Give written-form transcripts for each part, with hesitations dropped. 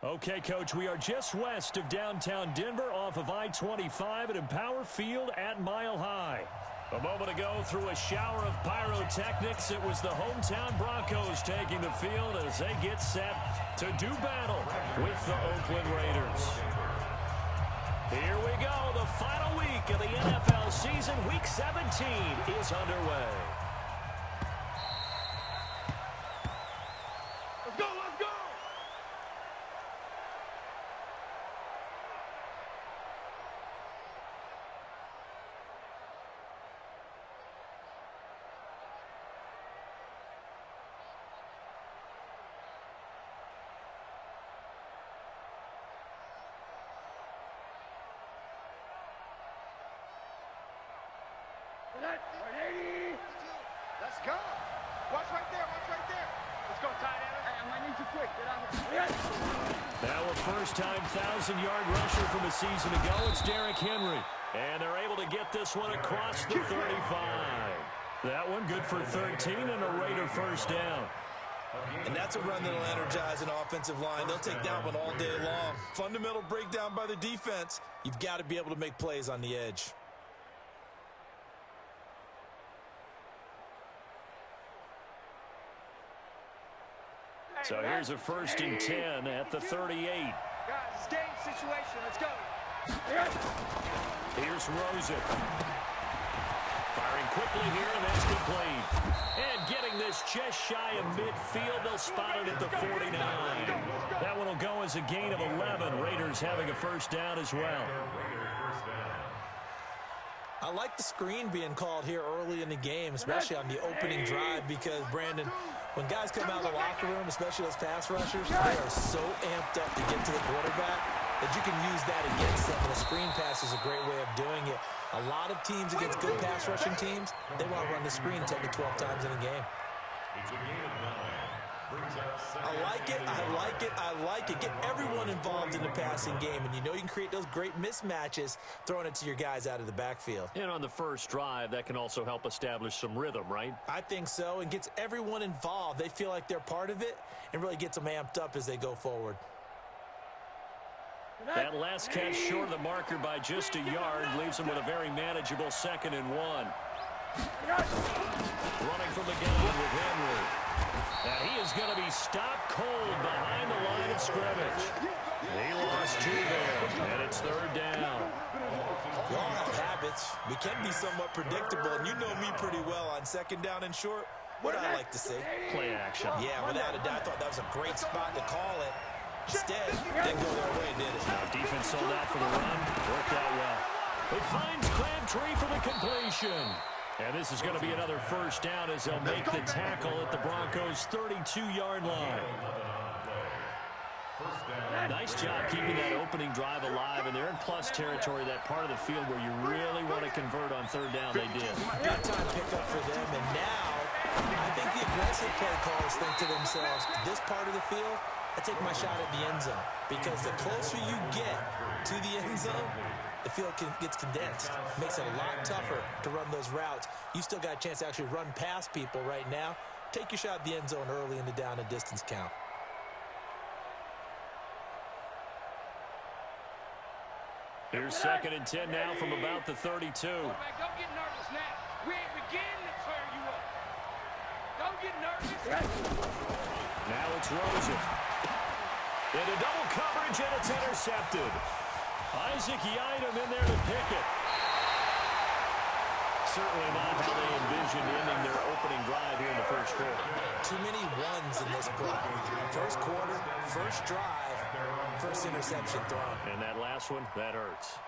Okay, Coach, we are just west of downtown Denver off of I-25 at Empower Field at Mile High. A moment ago, through a shower of pyrotechnics, it was the hometown Broncos taking the field as they get set to do battle with the Oakland Raiders. Here we go. The final week of the NFL season, Week 17, is underway. Let's go, let's go! Let's go. Watch right there. Watch right there. Let's go, tight end. Hey, I might need you quick. Get out here. Now a first-time 1,000-yard rusher from a season ago. It's Derrick Henry. And they're able to get this one across the 35. That one good for 13 and a Raider first down. And that's a run that'll energize an offensive line. They'll take that one all day long. Fundamental breakdown by the defense. You've got to be able to make plays on the edge. So here's a 1st and 10 at the 38. Guys, it's game situation. Let's go. Here's Rosen. Firing quickly here, and that's complete. And getting this just shy of midfield. They'll spot it at the 49. That one will go as a gain of 11. Raiders having a first down as well. I like the screen being called here early in the game, especially on the opening drive, because, Brandon, when guys come out of the locker room, especially those pass rushers, they are so amped up to get to the quarterback that you can use that against them, and a screen pass is a great way of doing it. A lot of teams against good pass rushing teams, they want to run the screen 10 to 12 times in a game. I like it, I like it, I like it. Get everyone involved in the passing game, and you know you can create those great mismatches throwing it to your guys out of the backfield. And on the first drive, that can also help establish some rhythm, right? I think so, and gets everyone involved. They feel like they're part of it and really gets them amped up as they go forward. That last catch short of the marker by just a yard leaves them with a very manageable 2nd and 1. Running from the gun with Henry. Now he is going to be stopped cold behind the line of scrimmage. He lost 2 there, and it's 3rd down. We all have habits. We can be somewhat predictable, and you know me pretty well on 2nd down and short. What I like to say? Play action. Yeah, without a doubt, I thought that was a great spot to call it. Instead, didn't go their way, did it? Now defense sold out for the run. Worked out well. It finds Crabtree for the completion. And this is going to be another first down as they'll make the tackle at the Broncos' 32-yard line. Nice job keeping that opening drive alive, and they're in plus territory, that part of the field where you really want to convert on 3rd down. They did. Big time pickup for them, and now I think the aggressive play callers think to themselves, this part of the field, I take my shot at the end zone, because the closer you get to the end zone, the field gets condensed. Makes it a lot tougher to run those routes. You still got a chance to actually run past people right now. Take your shot at the end zone early in the down and distance count. Here's 2nd and 10 now from about the 32. Don't get nervous now. We ain't beginning to tear you up. Don't get nervous. Now it's Rosen. Into double coverage, and it's intercepted. Isaac Yiadom in there to pick it. Certainly not how they envisioned ending their opening drive here in the first quarter. Too many ones in this play. First quarter, first drive, first interception thrown. And that last one, that hurts.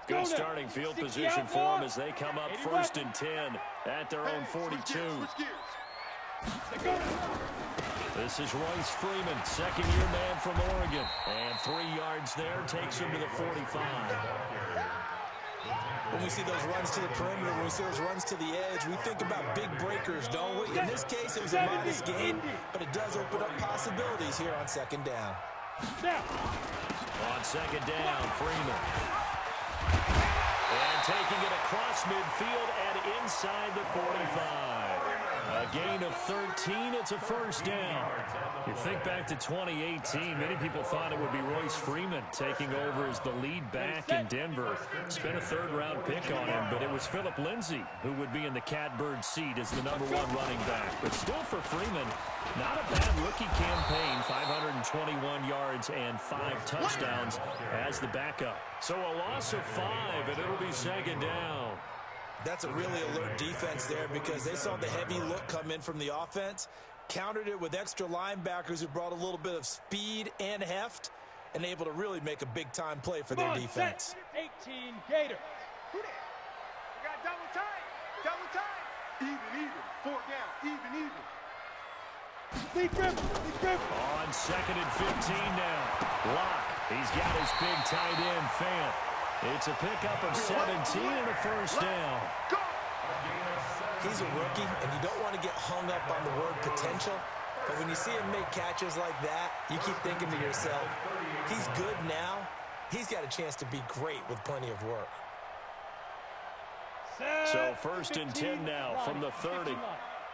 Good starting field position for them as they come up 1st and 10 at their own 42. This is Royce Freeman, second-year man from Oregon. And 3 yards there takes him to the 45. When we see those runs to the perimeter, when we see those runs to the edge, we think about big breakers, don't we? In this case, it was a modest gain, but it does open up possibilities here on 2nd down. On second down, Freeman. And taking it across midfield and inside the 45. A gain of 13. It's a first down. You think back to 2018, many people thought it would be Royce Freeman taking over as the lead back in Denver. Spent a third-round pick on him, but it was Philip Lindsay who would be in the catbird seat as the #1 running back. But still for Freeman, not a bad rookie campaign, 521 yards and 5 touchdowns as the backup. So a loss of 5, and it'll be second down. That's a really alert defense there because they saw the heavy look come in from the offense, countered it with extra linebackers who brought a little bit of speed and heft, and able to really make a big-time play for their defense. 18 Gators. Who that? We got double tight. Double tight. Even. 4 down. Even. On second and 15 now. Locke. He's got his big tight end, Fant. It's a pickup of 17 and a first down. He's a rookie, and you don't want to get hung up on the word potential. But when you see him make catches like that, you keep thinking to yourself, he's good now. He's got a chance to be great with plenty of work. So first and 10 now from the 30.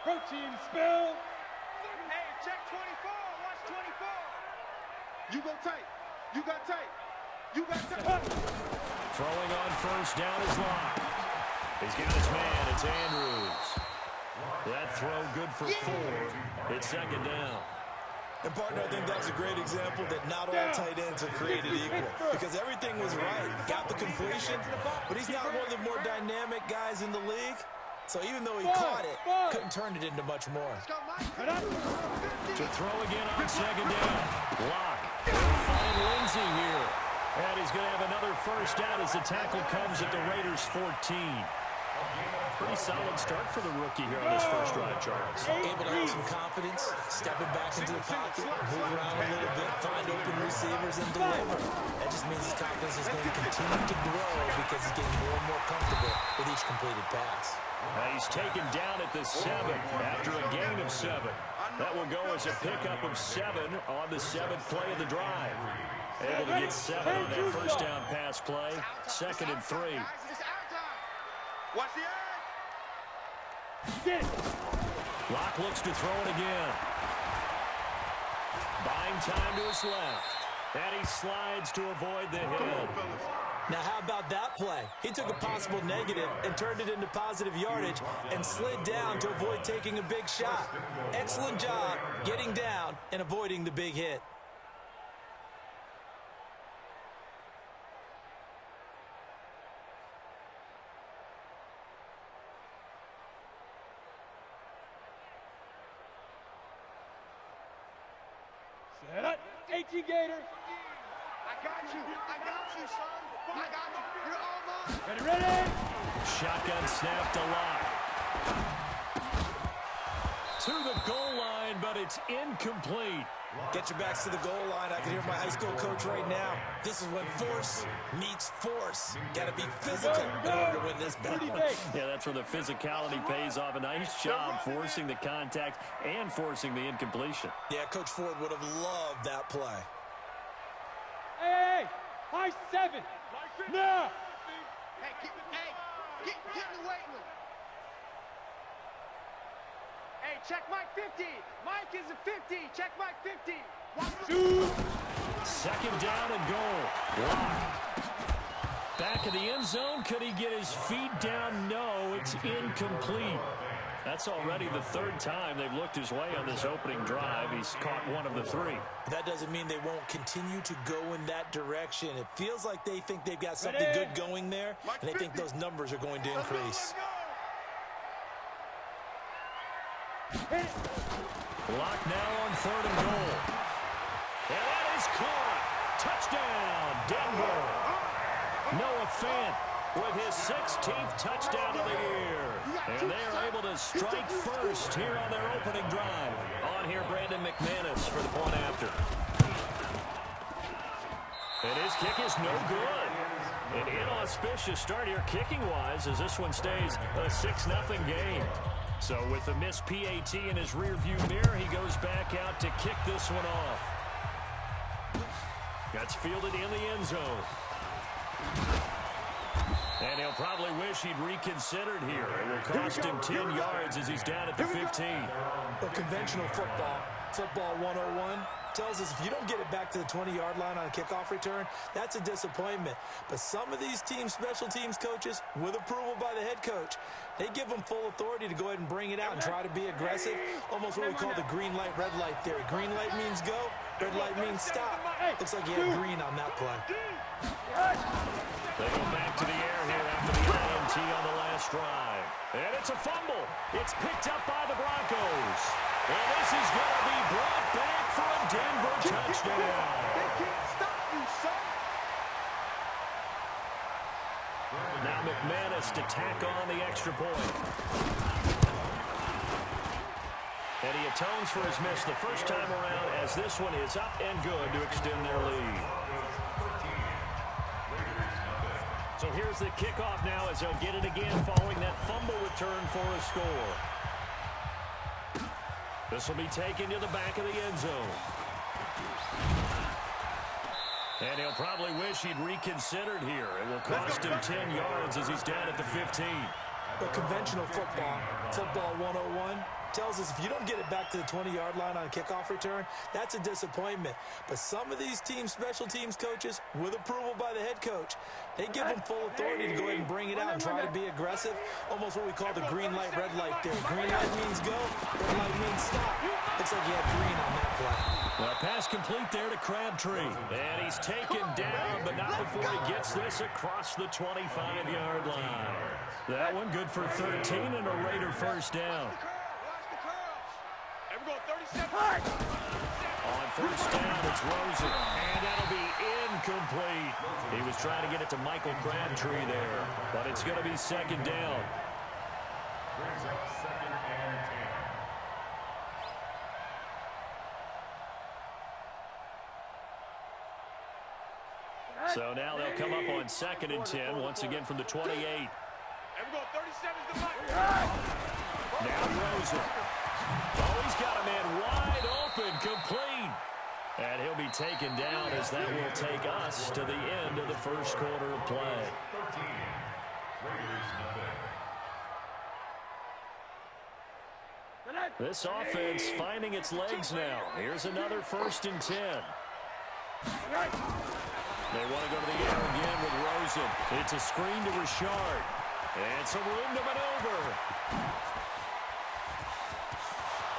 Protein spill. Hey, check 24. Watch 24. You go tight. You got tight. You got tight. Throwing on first down is Locke. He's got his man. It's Andrews. That throw good for 4. It's second down. And, partner, I think that's a great example that not all tight ends are created equal because everything was right. Got the completion, but he's not one of the more dynamic guys in the league. So even though he caught it, couldn't turn it into much more. To throw again on second down. Locke. Find Lindsay here. And he's going to have another first down as the tackle comes at the Raiders' 14. Pretty solid start for the rookie here on this first drive, Charles. Able to have some confidence, stepping back into the pocket, move around a little bit, find open receivers, and deliver. That just means his confidence is going to continue to grow because he's getting more and more comfortable with each completed pass. He's taken down at the 7 after a gain of 7. That will go as a pickup of 7 on the 7th play of the drive. Able to get 7 on that first down pass play. Second and 3. Watch the edge. Locke looks to throw it again. Buying time to his left. And he slides to avoid the hit. Now, how about that play? He took a possible negative and turned it into positive yardage and slid down to avoid taking a big shot. Excellent job getting down and avoiding the big hit. Set up. 18 Gators. I got you, son. I got you. You're all mine. Ready. Shotgun snap to Locke. To the goal line, but it's incomplete. Get your backs to the goal line. I can hear my high school coach right now. This is when force meets force. Got to be physical in order to win this battle. Yeah, that's where the physicality pays off. A nice job forcing the contact and forcing the incompletion. Yeah, Coach Ford would have loved that play. Hey, high 7. No. Hey, get in the weight room. Hey, check Mike 50. Mike is a 50. Check Mike 50. 1, 2. Second down and goal. Locke. Back in the end zone. Could he get his feet down? No, it's incomplete. That's already the 3rd time they've looked his way on this opening drive. He's caught 1 of the 3. That doesn't mean they won't continue to go in that direction. It feels like they think they've got something good going there, and they think those numbers are going to increase. Locke now on 3rd and goal. And that is caught. Touchdown, Denver. Noah Fant with his 16th touchdown of the year. And they are able to strike first here on their opening drive. On here, Brandon McManus for the point after. And his kick is no good. An inauspicious start here kicking-wise as this one stays a 6-0 game. So with the missed PAT in his rearview mirror, he goes back out to kick this one off. That's fielded in the end zone. And he'll probably wish he'd reconsidered here. It will cost him 10 yards as he's down at the 15. Well, conventional football 101, tells us if you don't get it back to the 20-yard line on a kickoff return, that's a disappointment. But some of these special teams coaches, with approval by the head coach, they give them full authority to go ahead and bring it out and try to be aggressive, almost what we call the green light, red light theory. Green light means go, red light means stop. Looks like he had green on that play. They go back to the air here after the INT on the last drive. And it's a fumble. It's picked up by the Broncos. And this is going to be brought back for a Denver touchdown. They can't stop you, son. Now McManus to tack on the extra point. And he atones for his miss the first time around as this one is up and good to extend their lead. So here's the kickoff now as they'll get it again following that fumble return for a score. This will be taken to the back of the end zone. And he'll probably wish he'd reconsidered here. It will cost him 10 yards as he's down at the 15. But conventional football 101, tells us if you don't get it back to the 20-yard line on a kickoff return, that's a disappointment. But some of these special teams coaches, with approval by the head coach, they give them full authority to go ahead and bring it out and try to be aggressive, almost what we call the green light, red light theory. Green light means go, red light means stop. Looks like he had green on that play. Well, pass complete there to Crabtree. And he's taken down, but not before he gets this across the 25-yard line. That one good for 13 and a Raider first down. On first down, it's Rosen. And that'll be incomplete. He was trying to get it to Michael Crabtree there, but it's going to be second down. So now they'll come up on 2nd and 10, once again from the 28. Now Rosen. Oh, he's got a man wide open, complete. And he'll be taken down as that will take us to the end of the first quarter of play. This offense finding its legs now. Here's another 1st and 10. They want to go to the air again with Rosen. It's a screen to Richard. And some room to maneuver.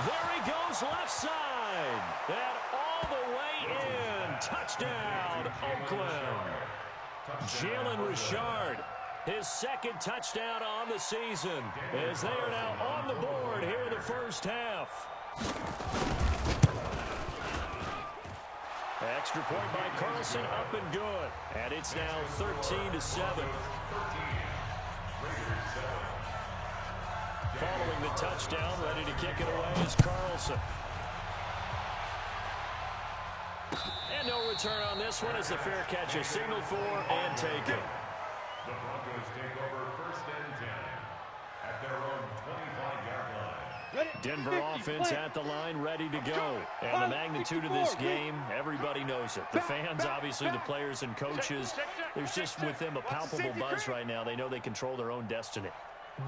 There he goes left side. And all the way in. Touchdown, Oakland. Jalen Richard, his 2nd touchdown on the season, as they are now on the board here in the first half. Extra point by Carlson, up and good. And it's now 13-7. Following the touchdown, ready to kick it away is Carlson. And no return on this one as the fair catch is signaled for and taken. The Broncos take over 1st and 10 at their own 25-yard line. Denver offense at the line, ready to go. And the magnitude of this game, everybody knows it. The fans, obviously, the players and coaches, there's just with them a palpable buzz right now. They know they control their own destiny.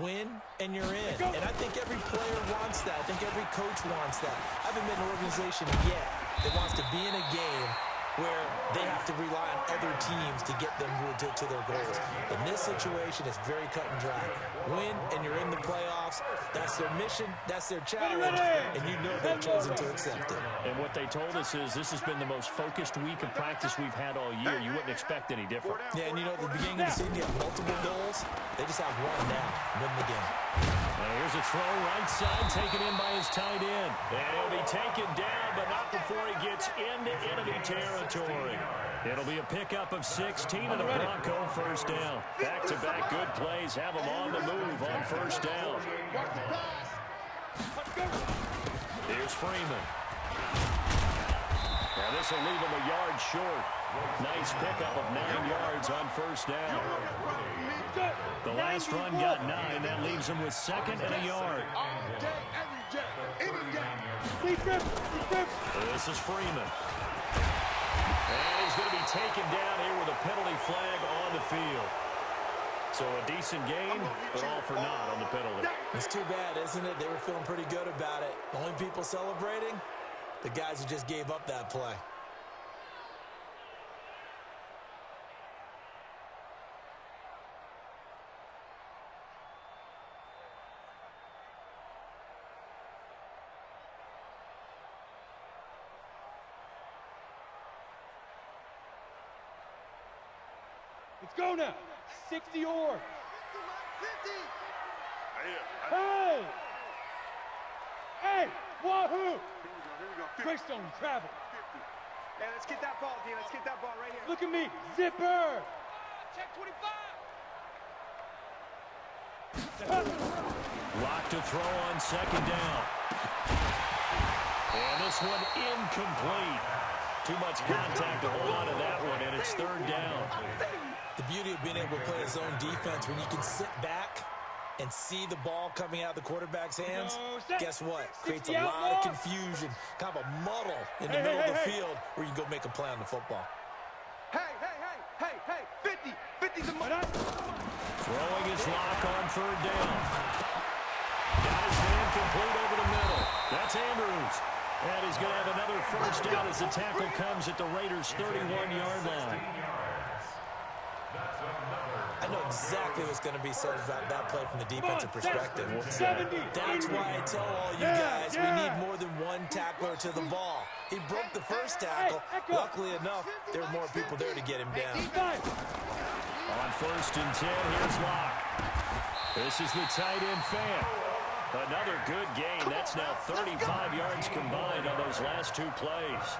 Win, and you're in. And I think every player wants that. I think every coach wants that. I haven't been an organization yet that wants to be in a game where they have to rely on other teams to get them to their goals. In this situation, it's very cut and dry. Win, and you're in the playoffs. That's their mission. That's their challenge. And you know they've chosen to accept it. And what they told us is this has been the most focused week of practice we've had all year. You wouldn't expect any different. Yeah, and you know, at the beginning of the season, you have multiple goals. They just have one now. Win the game. Now here's a throw right side, taken in by his tight end. And he'll be taken down, but not before he gets into enemy territory. It'll be a pickup of 16 and a Bronco first down. Back-to-back good plays have them on the move on first down. Here's Freeman. Now this will leave him a yard short. Nice pickup of 9 yards on first down. The last run got 9. That leaves him with 2nd and a yard. This is Freeman. And he's going to be taken down here with a penalty flag on the field. So a decent gain, but all for naught on the penalty. It's too bad, isn't it? They were feeling pretty good about it. The only people celebrating, the guys who just gave up that play. Let's go now. 60 or. 50. Hey! Hey! Wahoo! Here we go. Greystone, travel. 50. Hey, let's get that ball, D. Let's get that ball right here. Look at me. Zipper! Check 25. Lock to throw on second down. And this one incomplete. Too much contact to hold on to that one, and it's third down. The beauty of being able to play a zone defense when you can sit back and see the ball coming out of the quarterback's hands, guess what? Creates a lot of confusion, kind of a muddle in the middle of the field where you can go make a play on the football. Hey, 50. 50's a Throwing his lock on third down. Got his man complete over the middle. That's Andrews. And he's going to have another first down as the tackle comes at the Raiders' 31-yard line. I know exactly what's going to be said about that play from the defensive perspective. That's why I tell all you guys we need more than one tackler to the ball. He broke the first tackle. Luckily enough, there were more people there to get him down. On first and 10, here's Locke. This is the tight end fan. Another good gain. That's now 35 yards combined on those last two plays.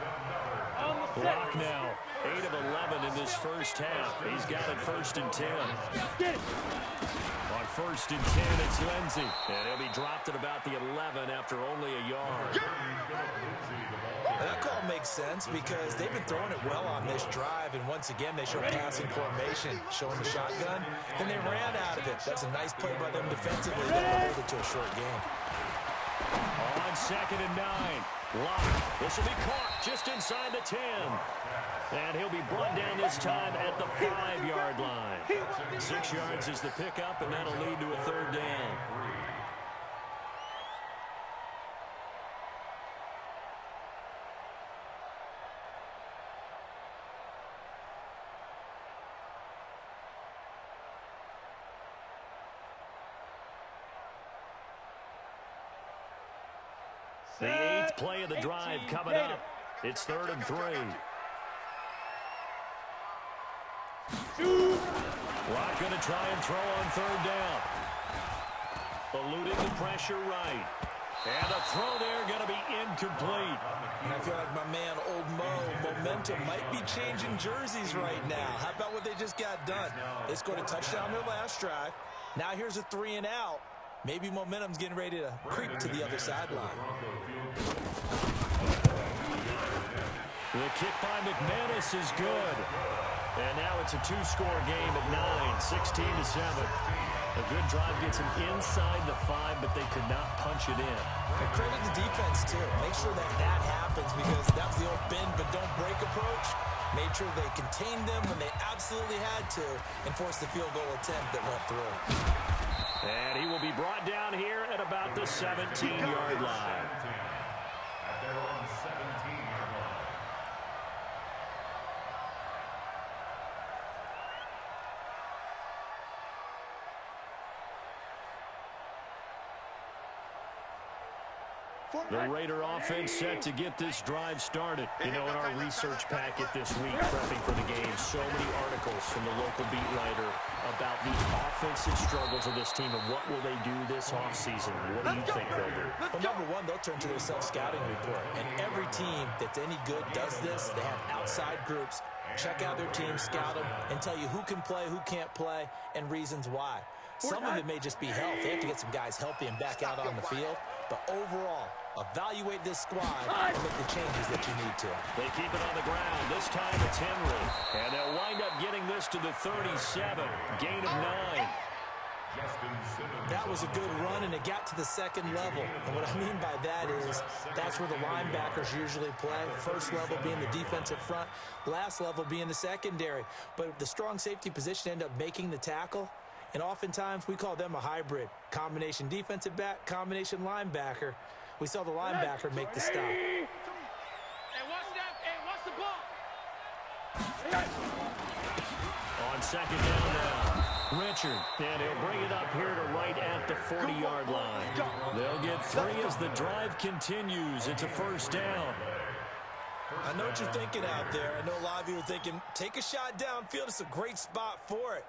Locke now 8 of 11 in this first half. He's got it first and 10. On first and 10, it's Lindsey. And he'll be dropped at about the 11 after only a yard. That call makes sense because they've been throwing it well on this drive, and once again they show passing formation, showing the shotgun. Then they ran out of it. That's a nice play by them defensively. That will hold it to a short game. On second and 9, Locke. This will be caught just inside the 10. And he'll be brought down this time at the 5-yard line. 6 yards is the pickup, and that'll lead to a third down. The 8th play of the drive coming up. It's 3rd and 3. Locke going to try and throw on third down. Eluding the pressure right. And a throw there going to be incomplete. And I feel like my man, Old Mo, momentum might be changing jerseys right now. How about what they just got done? They scored a touchdown their last drive. Now here's a 3 and out. Maybe momentum's getting ready to creep to the other sideline. The kick by McManus is good. And now it's a 2-score game at 9, 16-7. A good drive gets him inside the 5, but they could not punch it in. And credit the defense, too. Make sure that happens because that was the old bend but don't break approach. Made sure they contained them when they absolutely had to and forced the field goal attempt that went through. And he will be brought down here at about the 17-yard line. At their own 17-yard line. The Raider offense set to get this drive started. You know, in our research packet this week, prepping for the game, so many articles from the local beat writer about the offensive struggles of this team and what will they do this offseason. What do you think they'll do? Well, number one, they'll turn to their self-scouting report. And every team that's any good does this. They have outside groups. Check out their team, scout them, and tell you who can play, who can't play, and reasons why. Some of it may just be health. They have to get some guys healthy and back out on the field. But overall, evaluate this squad and make the changes that you need to. They keep it on the ground. This time it's Henry. And they'll wind up getting this to the 37. Gain of 9. That was a good run, and it got to the second level. And what I mean by that is that's where the linebackers usually play. First level being the defensive front, last level being the secondary. But the strong safety position ended up making the tackle, and oftentimes we call them a hybrid. Combination defensive back, combination linebacker. We saw the linebacker make the stop. Hey, watch that. Hey, watch the ball. On second down now, Richard, and he'll bring it up here to right at the 40-yard line. They'll get 3 as the drive continues. It's a first down. I know what you're thinking out there. I know a lot of you are thinking, take a shot downfield. It's a great spot for it.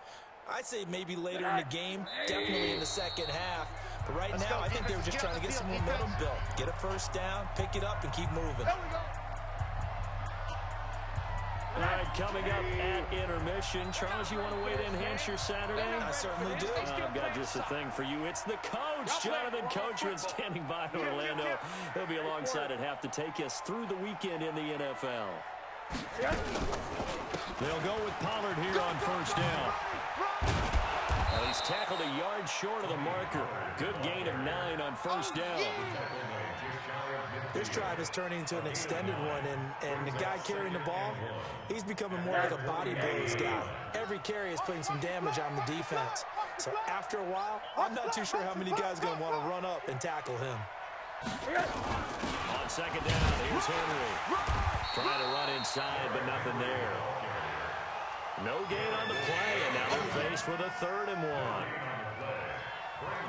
I'd say maybe later in the game, definitely in the second half. But right now, I think they were just trying to get some momentum built. Get a first down, pick it up, and keep moving. All right, coming up at intermission. Charles, you want to way to enhance your Saturday? I certainly do. I've got just a thing for you. It's the coach, Jonathan Coachman, standing by in Orlando. He'll be alongside at half to take us through the weekend in the NFL. They'll go with Pollard here on first down. Well, he's tackled a yard short of the marker. Good gain of 9 on first down. This drive is turning into an extended one, and the guy carrying the ball, he's becoming more like a body blows guy. Every carry is putting some damage on the defense. So after a while, I'm not too sure how many guys are going to want to run up and tackle him. On second down, here's Henry. Trying to run inside, but nothing there. No gain on the play, and now they're faced with a 3rd and 1.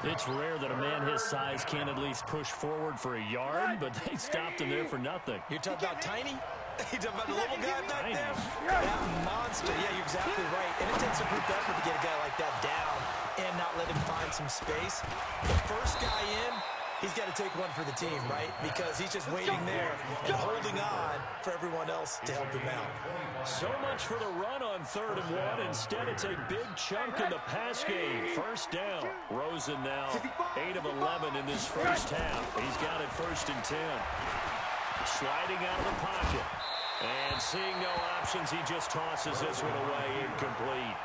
It's rare that a man his size can't at least push forward for a yard, but they stopped him there for nothing. You're talking about tiny? You're talking about the little guy back there? That monster. Yeah, you're exactly right. And it takes a group effort to get a guy like that down and not let him find some space. The first guy in, he's got to take one for the team, right? Because he's just waiting there and holding on for everyone else to help him out. So much for the run on 3rd and 1. Instead, it's a big chunk in the pass game. First down. Rosen now 8 of 11 in this first half. He's got it 1st and 10. Sliding out of the pocket. And seeing no options, he just tosses this one away, incomplete.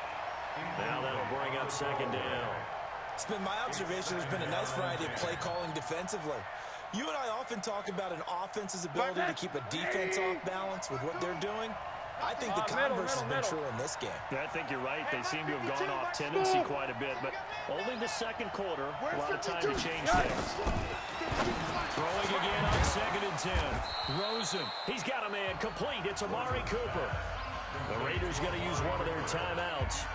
Now that'll bring up second down. It's been my observation there's been a nice variety of play calling defensively. You and I often talk about an offense's ability to keep a defense off balance with what they're doing. I think the converse has been true in this game. Yeah, I think you're right. They seem to have gone off tendency quite a bit, but only the second quarter. A lot of time to change things. Throwing again on 2nd and 10. Rosen, he's got a man complete. It's Amari Cooper. The Raiders going to use one of their timeouts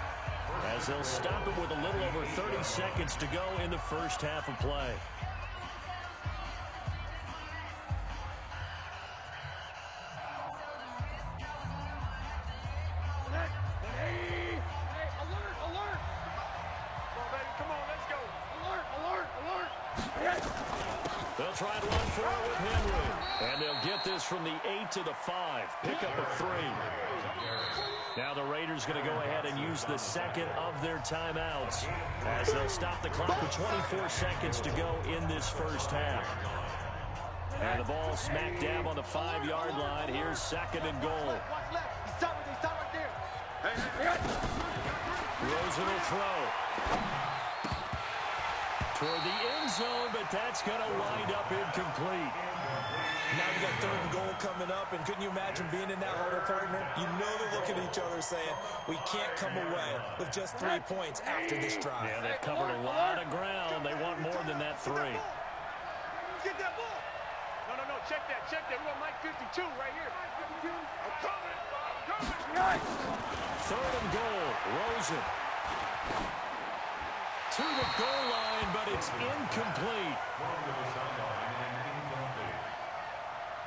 as they'll stop it with a little over 30 seconds to go in the first half of play. They'll try and run for it with Henry. And they'll get this from the 8 to the 5. Pick up a 3. Now the Raiders going to go ahead and use the second of their timeouts as they'll stop the clock with 24 seconds to go in this first half. And the ball smack dab on the 5-yard line. Here's 2nd and goal. Rosen will throw toward the end zone, but that's going to wind up incomplete. Now you got 3rd and goal coming up, and couldn't you imagine being in that huddle, partner? You know they're looking at each other saying, we can't come away with just 3 points after this drive. Yeah, they've covered a lot of ground. They want more than that 3. Get that ball. No, check that. We want Mike 52 right here. I'm coming. 3rd and goal. Rosen to the goal line, but it's incomplete.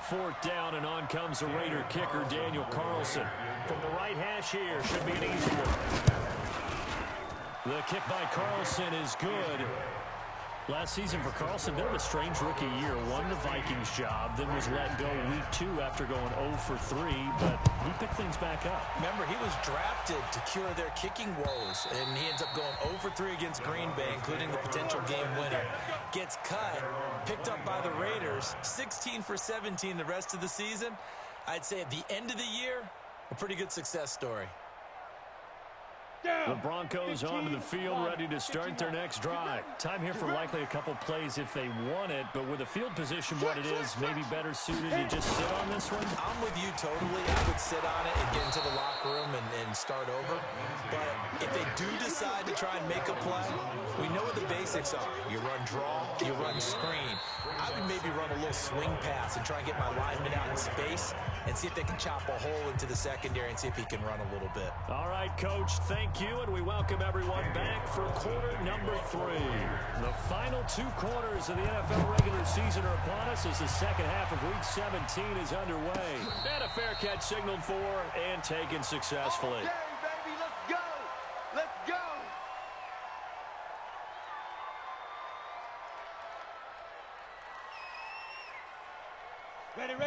4th down, and on comes the Raider kicker, Daniel Carlson. From the right hash here, should be an easy one. The kick by Carlson is good. Last season for Carlson, bit of a strange rookie year. Won the Vikings job, then was let go week 2 after going 0 for 3, but he picked things back up. Remember, he was drafted to cure their kicking woes, and he ends up going 0 for 3 against Green Bay, including the potential game winner. Gets cut, picked up by the Raiders, 16 for 17 the rest of the season. I'd say at the end of the year, a pretty good success story. The Broncos onto the field, ready to start their next drive. Time here for likely a couple plays if they want it, but with the field position what it is, maybe better suited to just sit on this one? I'm with you totally. I would sit on it and get into the locker room and start over. But if they do decide to try and make a play, we know what the basics are. You run draw, you run screen. I would maybe run a little swing pass and try and get my lineman out in space and see if they can chop a hole into the secondary and see if he can run a little bit. All right, Coach, thank you, and we welcome everyone back for quarter number 3. The final 2 quarters of the NFL regular season are upon us as the second half of Week 17 is underway. And a fair catch signaled for and taken successfully. Okay, baby, let's go. Let's go.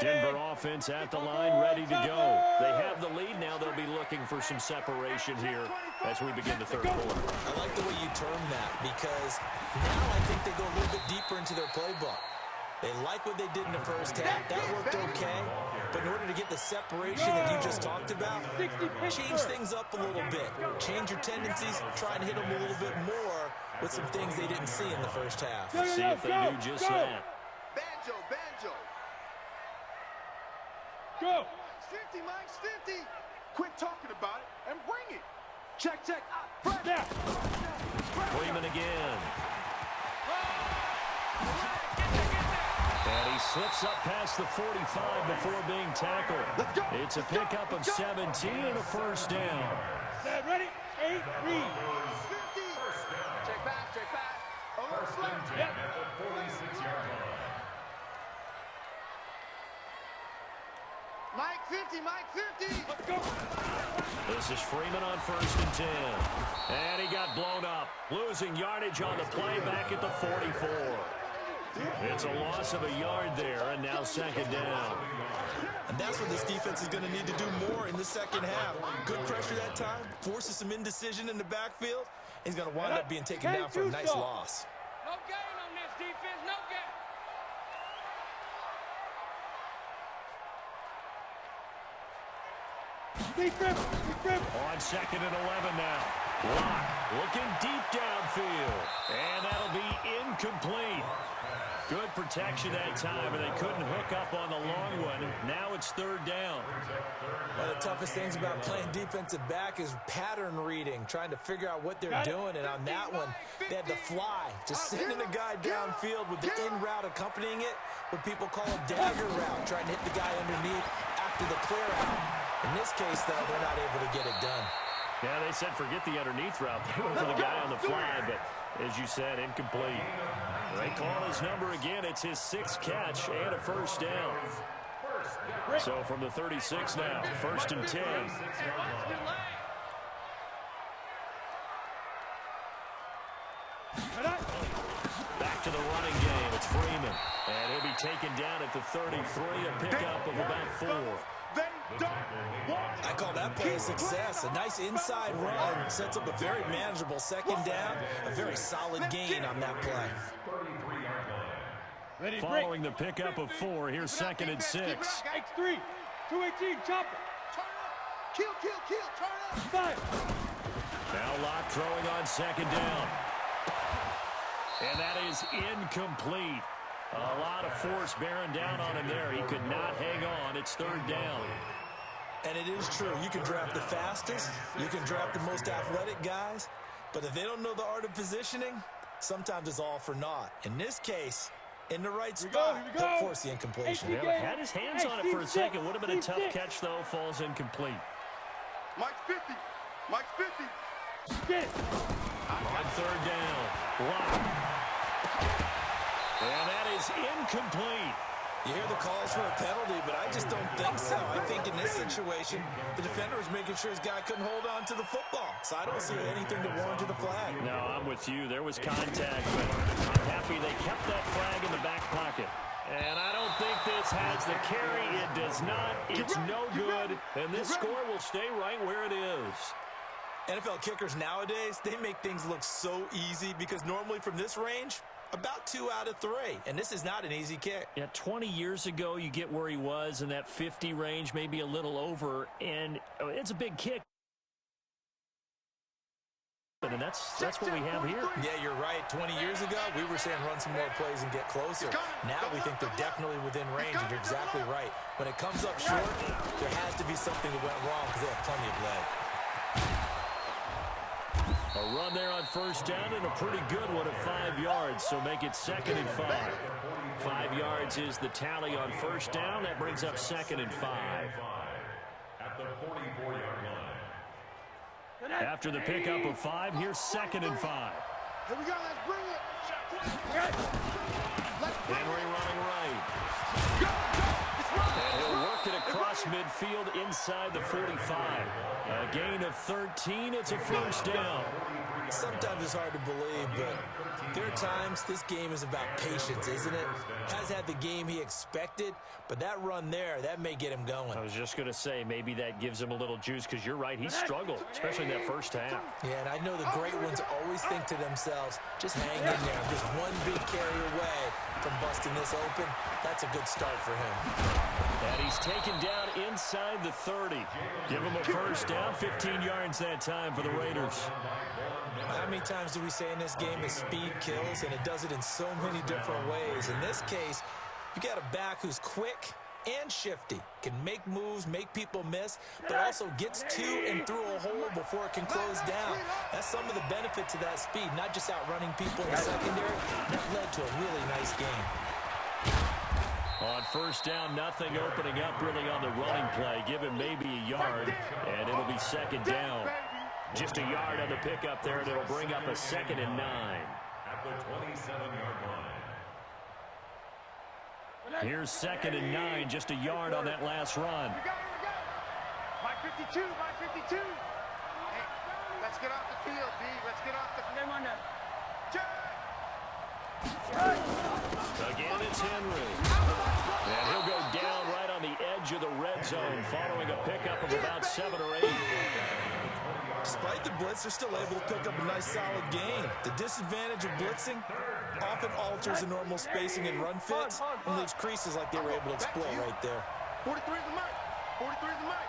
Denver offense at the line, ready to go. They have the lead now. They'll be looking for some separation here as we begin the third quarter. I like the way you term that because now I think they go a little bit deeper into their playbook. They like what they did in the first half. That worked okay. But in order to get the separation that you just talked about, change things up a little bit. Change your tendencies. Try and hit them a little bit more with some things they didn't see in the first half. See if they do just that. Banjo, banjo. Go. Mike's 50, Mike's 50. Quit talking about it and bring it. Check, check. Yeah. Freeman again. And he slips up past the 45 before being tackled. It's a pickup of 17 and a first down. Set, ready? 8, read. 50. Check back, check back. A little First slip. and 10 at the 46-yard line. Mike 50, Mike 50. Let's go. This is Freeman on first and 10. And he got blown up, losing yardage on the play back at the 44. It's a loss of a yard there, and now second down. And that's what this defense is going to need to do more in the second half. Good pressure that time, forces some indecision in the backfield. He's going to wind up being taken down for a nice loss. No gain on this defense, no gain. Deep grip. On second and 11 now. Lock looking deep downfield. And that'll be incomplete. Good protection that time, and they couldn't hook up on the long one. Now it's third down. One of the toughest things about playing defensive back is pattern reading, trying to figure out what they're doing. And on that one, they had to fly, just sending a guy downfield with the in route accompanying it, what people call a dagger route, trying to hit the guy underneath after the clear out. In this case, though, they're not able to get it done. Yeah, they said forget the underneath route. They went for the guy on the fly, but as you said, incomplete. They call his number again. It's his 6th catch and a first down. So from the 36 now, first and 10. Back to the running game. It's Freeman. And he'll be taken down at the 33, a pickup of about 4. They don't want I call that play a success. A nice inside run sets up a very manageable second down. A very solid gain on that play. Ready, Following the pickup of 4, here's second and 6. X3, 218, chopper. Turn up. Kill, kill, kill. Turn up. 5. Now Locke throwing on second down. And that is incomplete. A lot of force bearing down on him there. He could not hang on. It's third down. And it is true. You can draft the fastest. You can draft the most athletic guys. But if they don't know the art of positioning, sometimes it's all for naught. In this case, in the right spot, he'll force the incompletion. Yeah, had his hands on it for a second. Would have been a tough catch, though. Falls incomplete. Mike's 50. Mike's 50. Get it. On third down. Locke. And that is incomplete. You hear the calls for a penalty, but I just don't think so. I think in this situation, the defender was making sure his guy couldn't hold on to the football. So I don't see anything to warrant the flag. No, I'm with you. There was contact, but I'm happy they kept that flag in the back pocket. And I don't think this has the carry. It does not. It's no good. And this score will stay right where it is. NFL kickers nowadays, they make things look so easy because normally from this range, about 2 out of 3. And this is not an easy kick. Yeah, 20 years ago, you get where he was in that 50 range, maybe a little over, and it's a big kick. And that's what we have here. Yeah, you're right. 20 years ago, we were saying run some more plays and get closer. Now we think they're definitely within range, and you're exactly right. When it comes up short, there has to be something that went wrong because they have plenty of leg. A run there on first down and a pretty good one of 5 yards, so make it 2nd and 5. 5 yards is the tally on first down. That brings up 2nd and 5. At the 44-yard line. After the pickup of 5, here's 2nd and 5. Here we go, let's bring it. Henry running right. And he'll work it across midfield inside the 45. A gain of 13, it's a first down. Sometimes it's hard to believe, but there are times this game is about patience, isn't it? Has had the game he expected, but that run there, that may get him going. I was just going to say, maybe that gives him a little juice, because you're right, he struggled, especially in that first half. Yeah, and I know the great ones always think to themselves, just hang in there. I'm just one big carry away from busting this open. That's a good start for him. And he's taken down inside the 30. Give him a first down, 15 yards that time for the Raiders. How many times do we say in this game that speed kills, and it does it in so many different ways? In this case, you got a back who's quick and shifty, can make moves, make people miss, but also gets to and through a hole before it can close down. That's some of the benefits of that speed, not just outrunning people in the secondary. That led to a really nice game. On first down, nothing opening up really on the running play. Give him maybe a yard, and it'll be 2nd down. Just a yard on the pickup there, and it'll bring up a 2nd and 9. At the 27-yard line. Here's 2nd and 9, just a yard on that last run. My 52, my 52. Hey, let's get off the field, D. Let's get off the field. Again, it's Henry. And he'll go down right on the edge of the red zone following a pickup of about 7 or 8. Despite the blitz, they're still able to pick up a nice, solid gain. The disadvantage of blitzing often alters the normal spacing and run fits and leaves creases like they were able to exploit right there. 43 is the mic. 43 is the mic.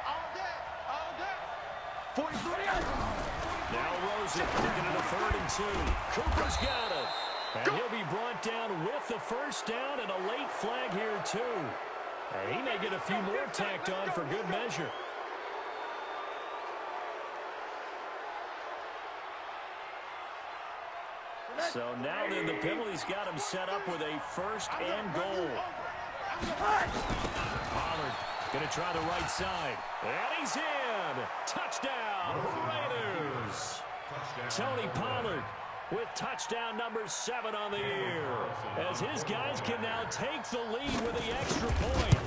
All day. All day. 43. Now Rosen taking it a 3rd and 2. Cooper's got it. And he'll be brought down with the first down and a late flag here, too. And he may get a few more tacked on for good measure. So now then the penalty's got him set up with a 1st and goal. Pollard going to try the right side. And he's in. Touchdown, Raiders. Tony Pollard with touchdown number 7 on the year, as his guys can now take the lead with the extra point.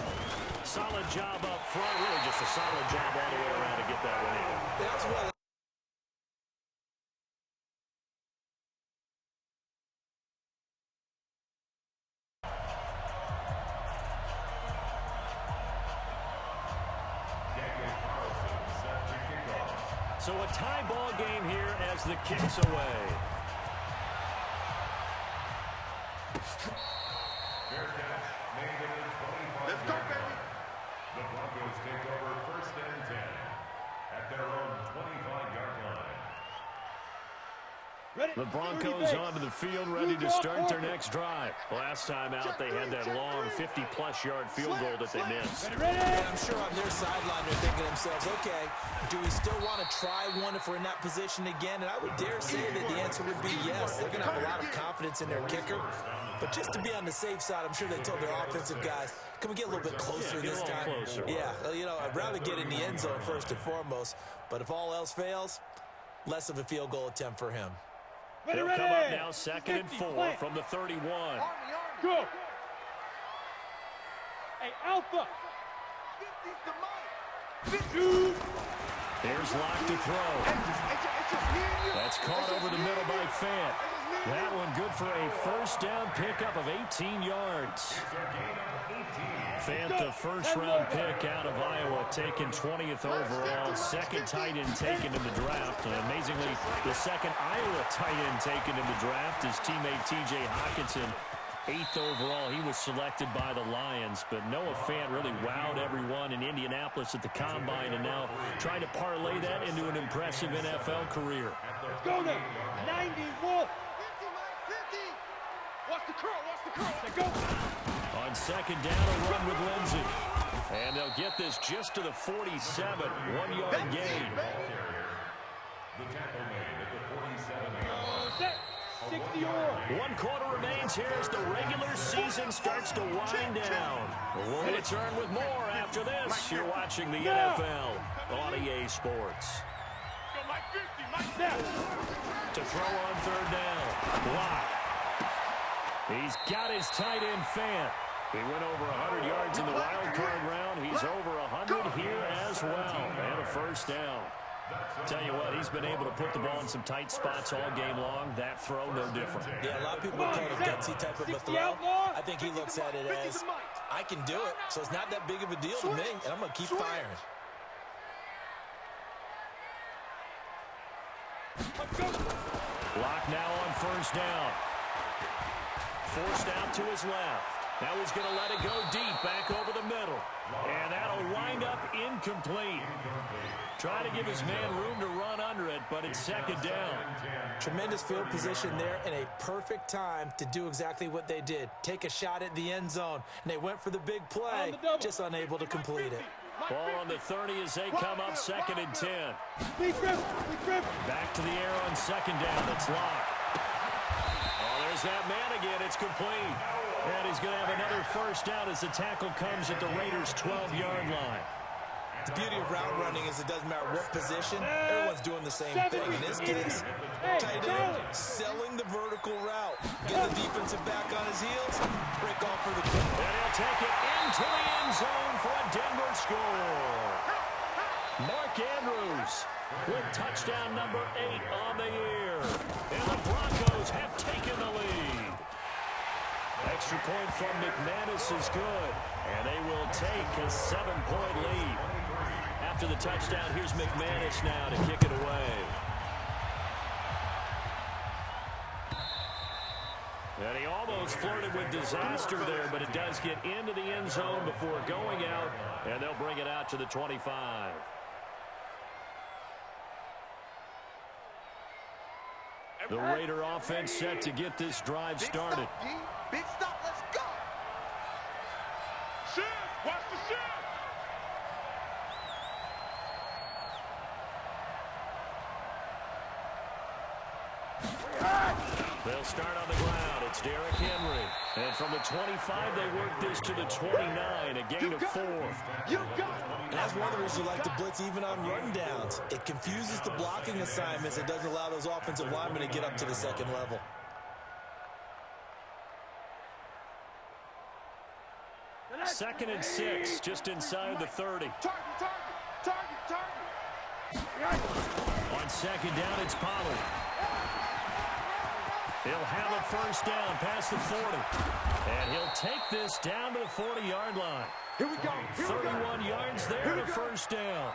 Solid job up front, really just a solid job all the way around to get that one in. That's what So a tie ball game here as the kick's away. Let's go, baby. The Broncos take over 1st and 10 at their own 25-yard line. The Broncos onto the field, ready to start their next drive. Last time out, they had that long 50-plus yard field goal that they missed. And I'm sure on their sideline they're thinking to themselves, okay, do we still want to try one if we're in that position again? And I would dare say that the answer would be yes. They're going to have a lot of confidence in their kicker. But just to be on the safe side, I'm sure they told their offensive guys, can we get a little bit closer this time? Closer. Yeah, you know, I'd rather get in the end zone first and foremost. But if all else fails, less of a field goal attempt for him. They'll come up now 2nd and 4 from the 31. Go. Hey, Alpha. 50's the mic. 50. Here's Locke to throw. That's caught over the middle by Fant. That one good for a first down pickup of 18 yards. Fant, the first-round pick out of Iowa, taken 20th overall, 2nd tight end taken in the draft. And amazingly, the 2nd Iowa tight end taken in the draft is teammate T.J. Hockenson. 8th overall, he was selected by the Lions, but Noah Fant really wowed everyone in Indianapolis at the Combine, and now trying to parlay that into an impressive NFL career. Let's go now. 91. 50, Mike, 50. Watch the curl, watch the curl. Let's go. On second down, a run with Lindsey. And they'll get this just to the 47, 1-yard gain. The tackle made at the 47-yard line. Set. 60 or. 1 quarter remains here as the regular season starts to wind down. We'll return with more after this. You're watching the NFL on EA Sports. Go, Mike, 50, Mike. Snap. To throw on third down. Block. He's got his tight end Fant. He went over 100 yards in the wild card round. He's over 100 here as well. And a first down. Tell you what, he's been able to put the ball in some tight spots all game long. That throw, no different. Yeah, a lot of people would call it a gutsy type of a throw. I think he looks at it as, I can do it, so it's not that big of a deal to me, and I'm going to keep firing. Block now on first down. Forced out to his left. Now he's going to let it go deep, back over the middle. And that'll wind up incomplete. Trying to give his man room to run under it, but it's second down. Tremendous field position there and a perfect time to do exactly what they did. Take a shot at the end zone, and they went for the big play, just unable to complete it. Ball on the 30 as they come up second and 10. Back to the air on second down. It's locked. Oh, there's that man again. It's complete. And he's going to have another first down as the tackle comes at the Raiders' 12-yard line. The beauty of route running is it doesn't matter what position, everyone's doing the same thing. In this case, tight end selling the vertical route. Get the defensive back on his heels, break off for the goal. And he'll take it into the end zone for a Denver score. Mark Andrews with touchdown number 8 on the year. And the Broncos have taken the lead. Extra point from McManus is good. And they will take a 7-point lead. After the touchdown, here's McManus now to kick it away. And he almost flirted with disaster there, but it does get into the end zone before going out, and they'll bring it out to the 25. The Raider offense set to get this drive started. Big stop, let's go. Shift, watch the shift. They'll start on the ground. It's Derrick Henry. And from the 25, they work this to the 29, a gain of 4. You got it. And that's one of the reasons you like to blitz even on rundowns. It confuses the blocking assignments and doesn't allow those offensive linemen to get up to the second level. Second and 6, just inside the 30. Target. On second down, it's Pollard. He'll have a first down past the 40. And he'll take this down to the 40-yard line. Here we go. 31 yards there to first down.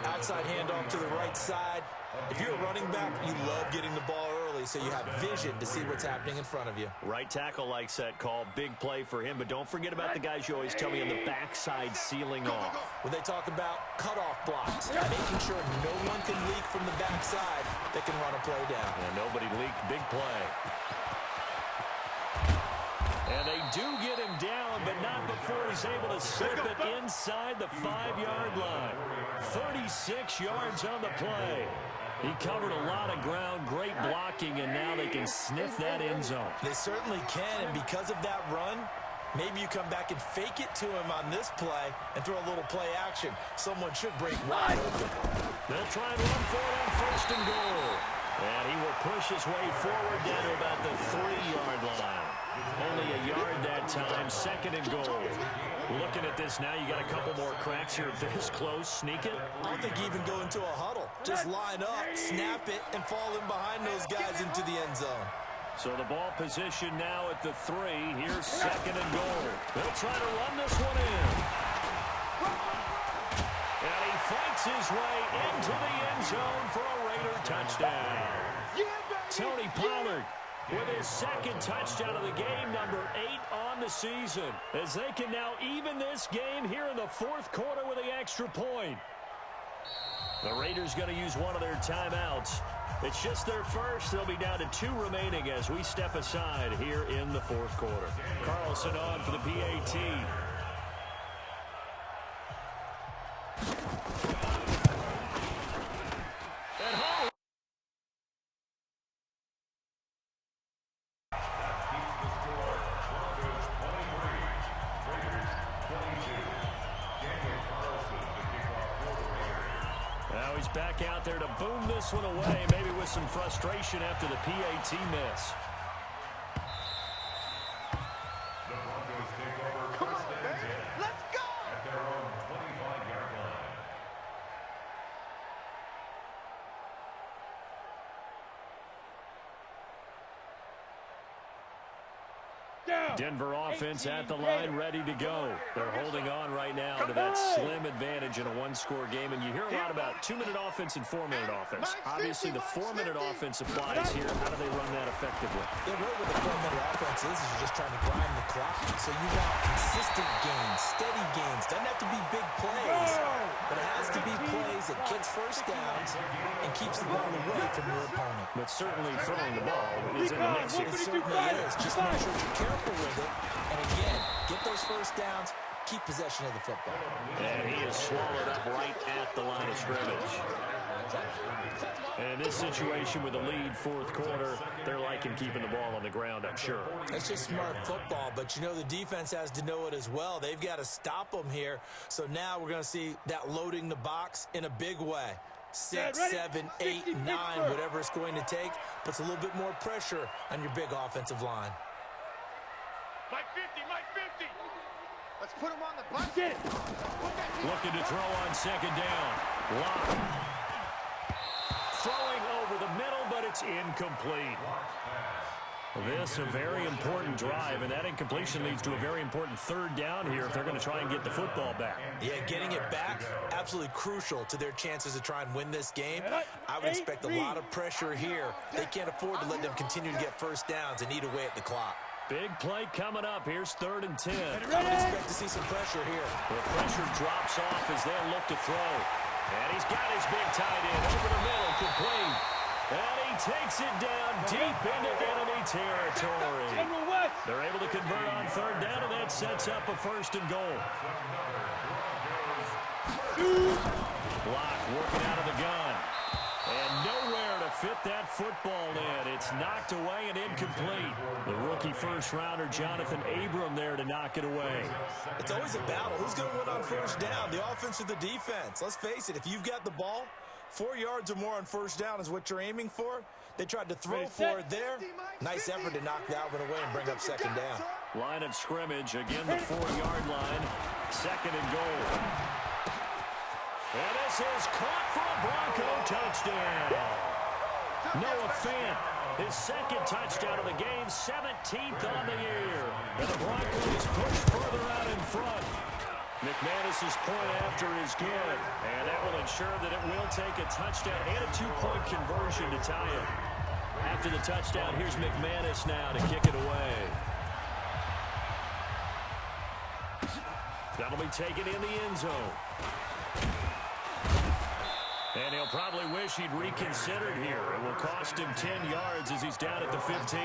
Outside handoff to the right side. If you're a running back, you love getting the ball early so you have vision to see what's happening in front of you. Right tackle likes that call. Big play for him. But don't forget about the guys you always tell me on the backside sealing off. When they talk about cutoff blocks, making sure no one can leak from the backside that can run a play down. And nobody leaked. Big play. And they do get him down, but not before he's able to slip it inside the 5-yard line. 36 yards on the play. He covered a lot of ground, great blocking, and now they can sniff that end zone. They certainly can, and because of that run, maybe you come back and fake it to him on this play and throw a little play action. Someone should break wide open. They'll try and run for it on first and goal. And he will push his way forward down to about the 3-yard line. Only a yard that time, second and goal. Looking at this now, you got a couple more cracks here. This close, sneak it. I don't think you even go into a huddle. Just line up, snap it, and fall in behind those guys into the end zone. So the ball position now at the 3. Here's second and goal. They'll try to run this one in. And he fights his way into the end zone for a Raider touchdown. Tony Pollard with his second touchdown of the game, number 8 on the season, as they can now even this game here in the fourth quarter with the extra point. The Raiders going to use one of their timeouts. It's just their first. They'll be down to 2 remaining as we step aside here in the fourth quarter. Carlson on for the PAT. At home. Now he's back out there to boom this one away, maybe with some frustration after the PAT miss. The Broncos take over first and 10. Let's go! At their own 25-yard line. Down. Denver offense at the line, ready to go. They're holding on right now to that slim advantage in a one-score game. And you hear a lot about 2-minute offense and 4-minute offense. Obviously, the 4-minute offense applies here. How do they run that effectively? Yeah, really what the 4-minute offense is you're just trying to grind the clock. So you want consistent gains, steady gains. Doesn't have to be big plays, but it has to be plays that gets first downs and keeps the ball away from your opponent. But certainly throwing the ball is in the mix here. It certainly is. Just make sure you're careful with it. And again, get those first downs, keep possession of the football. And he is swallowed up right at the line of scrimmage. And in this situation with a lead fourth quarter, they're liking keeping the ball on the ground, I'm sure. That's just smart football, but you know the defense has to know it as well. They've got to stop them here. So now we're going to see that loading the box in a big way. 6, 7, 8, 9, whatever it's going to take, puts a little bit more pressure on your big offensive line. Mike 50, Mike 50. Let's put him on the bucket. Looking to throw on second down. Lock. Throwing over the middle, but it's incomplete. This a very important drive, and that incompletion leads to a very important third down here if they're going to try and get the football back. Yeah, getting it back, absolutely crucial to their chances to try and win this game. I would expect a lot of pressure here. They can't afford to let them continue to get first downs and eat away at the clock. Big play coming up. Here's 3rd and 10. I would expect to see some pressure here. The pressure drops off as they'll look to throw. And he's got his big tight end over the middle, complete. And he takes it down deep into enemy territory. They're able to convert on 3rd down, and that sets up a 1st and goal. Block working out of the gun. And nowhere to fit that football in. It's knocked away and incomplete. The rookie first-rounder, Jonathan Abram, there to knock it away. It's always a battle. Who's going to win on 1st down, the offense or the defense? Let's face it, if you've got the ball, 4 yards or more on 1st down is what you're aiming for. They tried to throw for it there. Nice effort to knock that one away and bring up 2nd down. Line of scrimmage, again the 4-yard line. 2nd and goal. And this is caught for a Bronco touchdown. Noah Fant, his 2nd touchdown of the game, 17th on the year. And the Broncos push further out in front. McManus's point after is good, and that will ensure that it will take a touchdown and a 2-point conversion to tie it. After the touchdown, here's McManus now to kick it away. That'll be taken in the end zone. And he'll probably wish he'd reconsidered here. It will cost him 10 yards as he's down at the 15.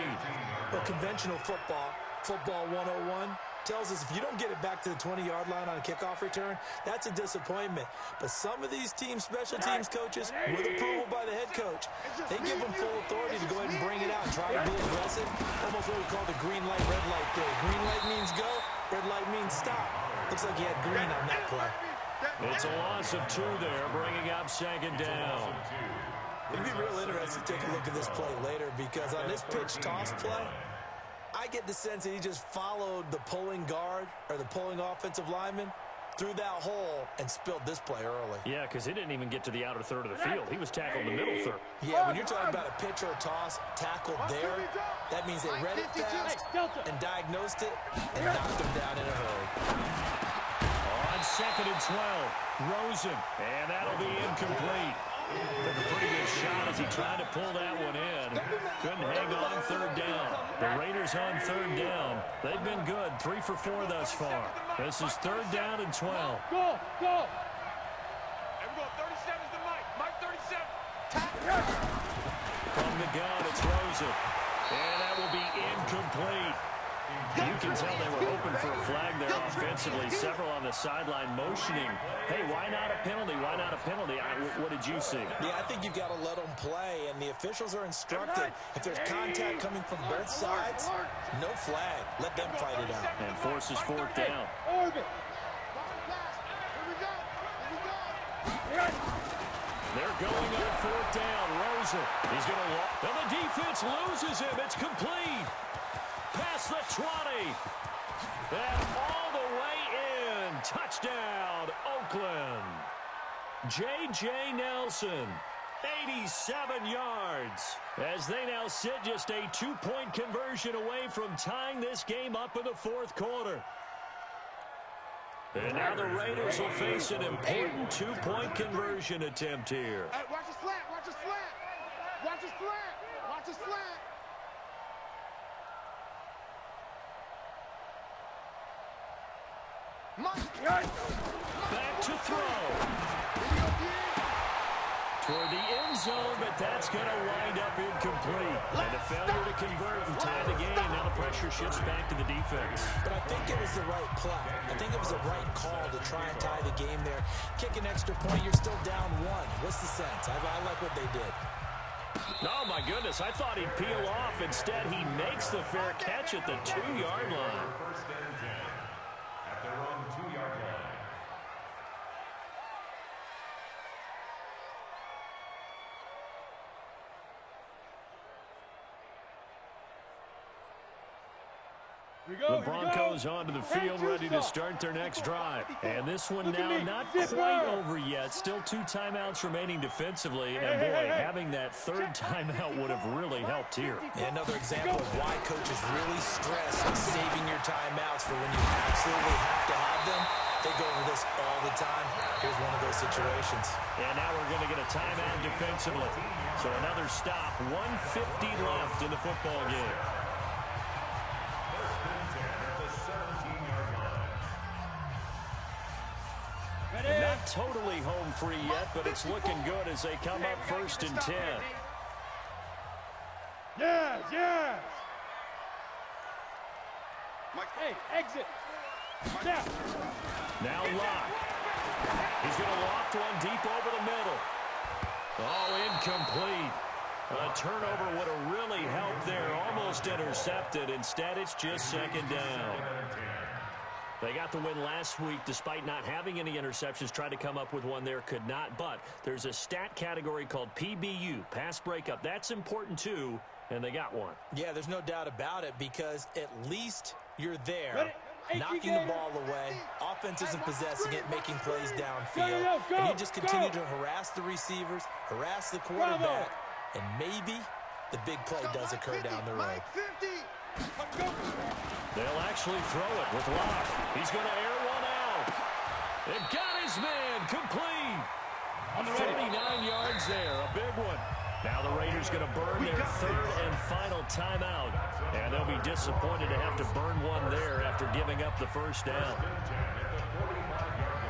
Well, conventional football 101, tells us if you don't get it back to the 20-yard line on a kickoff return, that's a disappointment. But some of these teams, special teams coaches, with approval by the head coach, they give them full authority to go ahead and bring it out and try to be aggressive. Almost what we call the green light, red light theory. Green light means go, red light means stop. Looks like he had green on that play. It's a loss of 2 there, bringing up 2nd down. It'd be real interesting to take a look at this play later because on this pitch toss play, I get the sense that he just followed the pulling guard or the pulling offensive lineman through that hole and spilled this play early. Yeah, because he didn't even get to the outer third of the field. He was tackled in the middle third. Yeah, when you're talking about a pitch or a toss tackled there, that means they read it fast and diagnosed it and knocked him down in a hurry. On 2nd and 12, Rosen, and that'll be incomplete. Took a pretty good shot as he tried to pull that one in. Couldn't hang on third down. The Raiders on third down. They've been good, 3 for 4 thus far. This is third down and 12. Go, go. Hey, we go 37 is the mic. Mike 37. From the gun, it's Rosen. And that will be incomplete. You can tell they were hoping for a flag there offensively. Several on the sideline motioning. Hey, why not a penalty? Why not a penalty? What did you see? Yeah, I think you've got to let them play, and the officials are instructed. If there's contact coming from both sides, no flag. Let them fight it out. And forces fourth down. Orbit. They're going on fourth down. Rosen. He's going to walk. And the defense loses him. It's complete. Past the 20. And all the way in. Touchdown, Oakland. J.J. Nelson, 87 yards. As they now sit just a 2-point conversion away from tying this game up in the fourth quarter. And now the Raiders will face an important 2-point conversion attempt here. Hey, watch the slant. Watch the slant. Watch the slant. Watch the slant. Back to throw. Toward the end zone, but that's going to wind up incomplete. And a failure to convert and tie the game. Now the pressure shifts back to the defense. But I think it was the right play. I think it was the right call to try and tie the game there. Kick an extra point, you're still down 1. What's the sense? I like what they did. Oh, my goodness. I thought he'd peel off. Instead, he makes the fair catch at the 2-yard line. First and 10 at their own 2-yard line. The Broncos onto the field, ready to start their next drive. And this one now not quite over yet. Still 2 timeouts remaining defensively. And, boy, having that third timeout would have really helped here. Yeah, another example of why coaches really stress saving your timeouts for when you absolutely have to have them. They go over this all the time. Here's one of those situations. And now we're going to get a timeout defensively. So another stop. 1:50 left in the football game. Not totally home free yet, but it's looking good as they come up first and 10. Yes, yes. Hey, exit. Now. Now Locke. He's going to loft one deep over the middle. Oh, incomplete. A turnover would have really helped there. Almost intercepted. Instead, it's just second down. They got the win last week despite not having any interceptions. Tried to come up with one there, could not. But there's a stat category called PBU, pass breakup. That's important too, and they got one. Yeah, there's no doubt about it because at least you're there, knocking the ball away. Offense isn't possessing it, making plays downfield. And you just continue to harass the receivers, harass the quarterback, and maybe the big play does occur down the road. They'll actually throw it with Locke. He's going to air one out. They've got his man complete. 49 yards there, a big one. Now the Raiders going to burn their third and final timeout. And they'll be disappointed to have to burn one there after giving up the first down.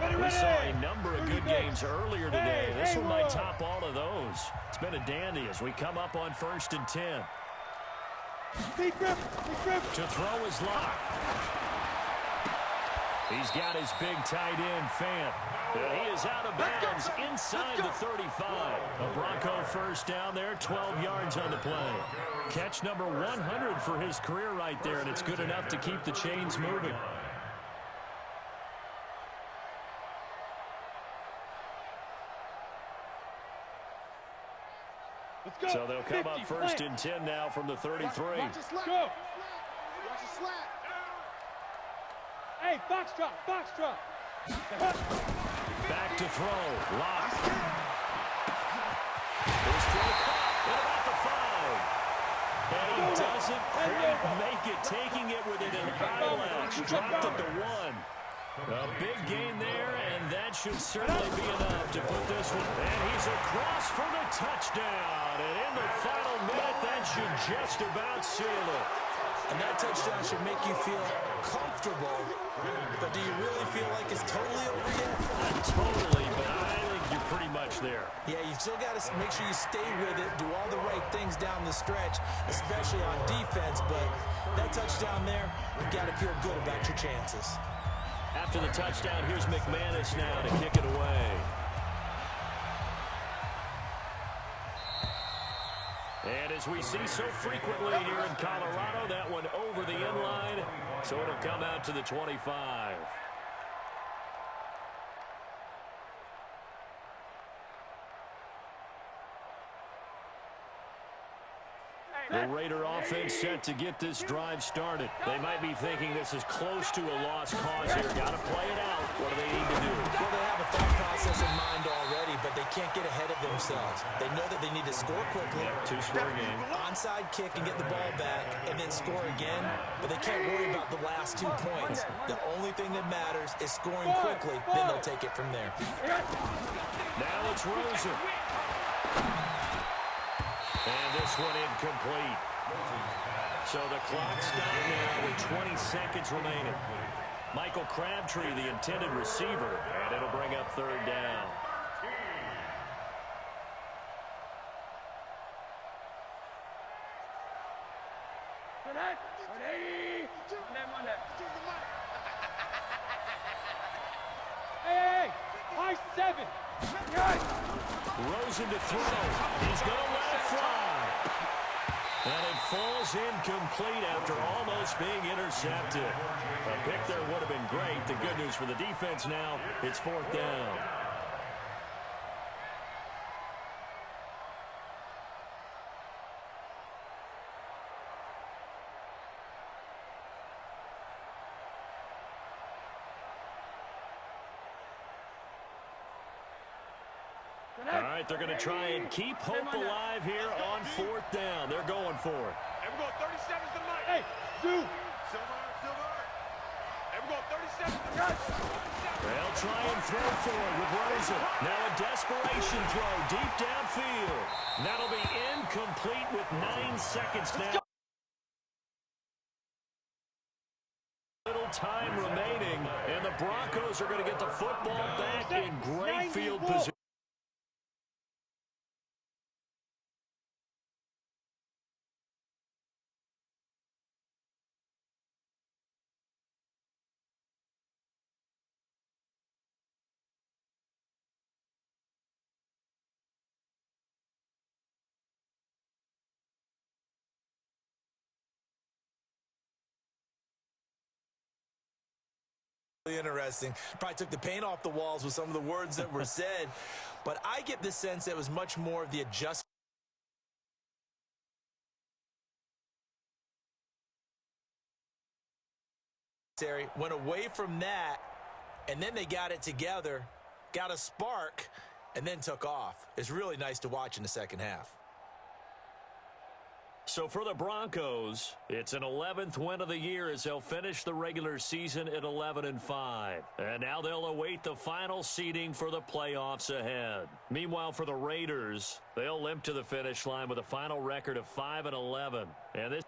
We saw a number of good games earlier today. This one might top all of those. It's been a dandy as we come up on first and 10. To throw is Locke. He's got his big tight end, Fant. He is out of bounds inside the 35. A Bronco first down there, 12 yards on the play. Catch number 100 for his career right there, and it's good enough to keep the chains moving. So they'll come up first and 10 now from the 33. Watch the slap. Go. Watch the slap. Hey, foxtrot, foxtrot. Back to throw. Locke. Here's throw caught at about the 5. And he doesn't quite make it, taking it within an eyelash. Dropped at the 1. A big gain there, and that should certainly be enough to put this one. And he's across for the touchdown. And in the final minute, that should just about seal it. And that touchdown should make you feel comfortable. But do you really feel like it's totally over yet? Not totally, but I think you're pretty much there. Yeah, you still got to make sure you stay with it, do all the right things down the stretch, especially on defense. But that touchdown there, you've got to feel good about your chances. After the touchdown, here's McManus now to kick it away. And as we see so frequently here in Colorado, that one over the end line, so it'll come out to the 25. The Raider offense set to get this drive started. They might be thinking this is close to a lost cause here. Got to play it out. What do they need to do? Well, they have a thought process in mind already, but they can't get ahead of themselves. They know that they need to score quickly. Yep, two-score game. Onside kick and get the ball back and then score again, but they can't worry about the last 2 points. The only thing that matters is scoring quickly, then they'll take it from there. Now it's Rosen. And this one incomplete. So the clock stopped now with 20 seconds remaining. Michael Crabtree, the intended receiver, and it'll bring up third down. Hey, high 7. Rosen to throw. He's going to let it fly. And it falls incomplete after almost being intercepted. A pick there would have been great. The good news for the defense now, it's fourth down. All right, they're going to try and keep hope alive here on fourth down. They're going for it. And we're going 37's the mic. Hey, Zoo. Silver. And we're going 37's the mic. They'll try and throw for it with Rosen. Now a desperation throw deep downfield. That'll be incomplete with 9 seconds now. Little time remaining, and the Broncos are going to get the football back in great field position. Interesting. Probably took the paint off the walls with some of the words that were said, but I get the sense that it was much more of the adjustment. Went away from that, and then they got it together, got a spark, and then took off. It's really nice to watch in the second half. So for the Broncos, it's an 11th win of the year as they'll finish the regular season at 11-5. And now they'll await the final seeding for the playoffs ahead. Meanwhile, for the Raiders, they'll limp to the finish line with a final record of 5-11. And this